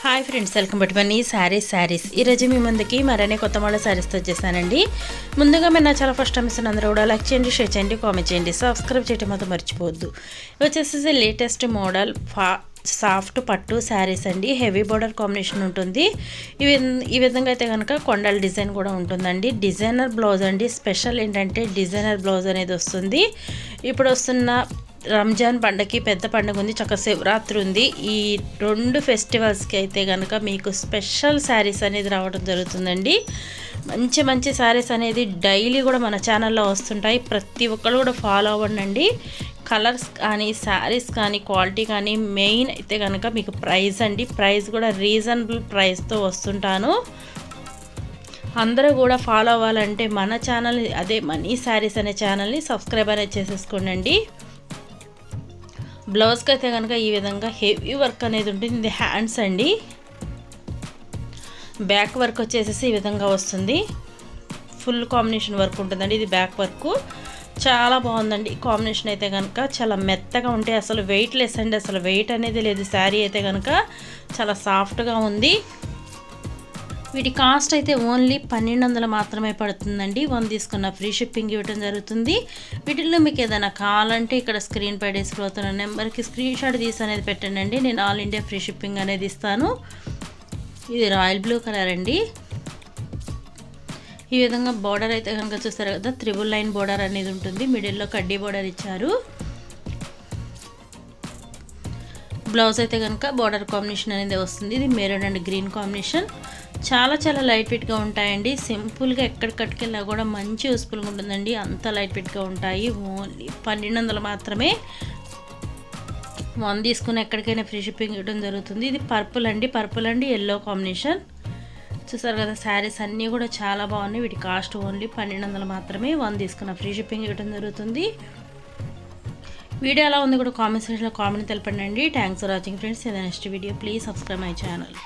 Hi friends, welcome back to money saris ఈరోజు మీ ముందుకి మరనే కొత్త మోడల్ శారీస్తో వచ్చేసానండి. ముందుగా మీరు నా చాలా ఫస్ట్ టైం ఇస్తున్న అందరూ కూడా లైక్ చేయండి, షేర్ చేయండి, కామెంట్ చేయండి, సబ్స్క్రైబ్ చేయడం మాత్రం మర్చిపోవద్దు. వచ్చేసి లేటెస్ట్ మోడల్ సాఫ్ట్ పట్టు శారీస్ అండి. హెవీ బోర్డర్ కాంబినేషన్ ఉంటుంది. ఈ విధంగా అయితే కనుక కొండల డిజైన్ కూడా ఉంటుందండి. డిజైనర్ బ్లౌజ్ అండి. స్పెషల్ ఏంటంటే డిజైనర్ బ్లౌజ్ అనేది వస్తుంది. ఇప్పుడు వస్తున్న రంజాన్ పండగకి పెద్ద పండుగ ఉంది, చక్క శివరాత్రి ఉంది. ఈ రెండు ఫెస్టివల్స్కి అయితే కనుక మీకు స్పెషల్ శారీస్ అనేది రావడం జరుగుతుందండి. మంచి మంచి శారీస్ అనేది డైలీ కూడా మన ఛానల్లో వస్తుంటాయి. ప్రతి ఒక్కరు కూడా ఫాలో అవ్వండి. కలర్స్ కానీ శారీస్ కానీ క్వాలిటీ కానీ మెయిన్ అయితే కనుక మీకు ప్రైస్ అండి. ప్రైస్ కూడా రీజనబుల్ ప్రైస్తో వస్తుంటాను. అందరూ కూడా ఫాలో అవ్వాలంటే మన ఛానల్ అదే మనీ శారీస్ అనే ఛానల్ని సబ్స్క్రైబ్ అనేది చేసేసుకోండి. బ్లౌజ్కి అయితే కనుక ఈ విధంగా హెవీ వర్క్ అనేది ఉంటుంది. ఇది హ్యాండ్స్ అండి. బ్యాక్ వర్క్ వచ్చేసి ఈ విధంగా వస్తుంది. ఫుల్ కాంబినేషన్ వర్క్ ఉంటుందండి. ఇది బ్యాక్ వర్క్ చాలా బాగుందండి. కాంబినేషన్ అయితే కనుక చాలా మెత్తగా ఉంటే అసలు వెయిట్ లెస్ అండి. అసలు వెయిట్ అనేది లేదు. శారీ అయితే కనుక చాలా సాఫ్ట్గా ఉంది. వీటి కాస్ట్ అయితే ఓన్లీ 1200 మాత్రమే పడుతుందండి. 1 తీసుకున్న ఫ్రీ షిప్పింగ్ ఇవ్వడం జరుగుతుంది. వీటిల్లో మీకు ఏదైనా కావాలంటే ఇక్కడ స్క్రీన్ పై డిస్ప్లే అవుతున్న నెంబర్కి స్క్రీన్ షాట్ తీసి అనేది పెట్టండి. నేను ఆల్ ఇండియా ఫ్రీ షిప్పింగ్ అనేది ఇస్తాను. ఇది రాయల్ బ్లూ కలర్ అండి. ఈ విధంగా బోర్డర్ అయితే కనుక చూస్తారు కదా, 3 లైన్ బోర్డర్ అనేది ఉంటుంది. మిడిల్లో కడ్డీ బోర్డర్ ఇచ్చారు. బ్లౌజ్ అయితే కనుక బోర్డర్ కాంబినేషన్ అనేది వస్తుంది. ఇది మెరూన్ అండ్ గ్రీన్ కాంబినేషన్. చాలా చాలా లైట్ వెయిట్గా ఉంటాయండి. సింపుల్గా ఎక్కడికట్టుకెళ్ళినా కూడా మంచి యూస్ఫుల్గా ఉంటుందండి. అంత లైట్ వెయిట్గా ఉంటాయి. ఓన్లీ 1200 మాత్రమే. 1 తీసుకుని ఎక్కడికైనా ఫ్రీ షిప్పింగ్ ఇవ్వడం జరుగుతుంది. ఇది పర్పుల్ అండి ఎల్లో కాంబినేషన్. చూసారు కదా, శారీస్ అన్నీ కూడా చాలా బాగున్నాయి. వీటి కాస్ట్ ఓన్లీ 1200 మాత్రమే. 1 తీసుకున్న ఫ్రీ షిప్పింగ్ ఇవ్వడం జరుగుతుంది. వీడియో ఎలా ఉంది కూడా కామెంట్ సెక్షన్లో కామెంట్ తెలపండి. Thanks for watching friends. Next video please subscribe my channel.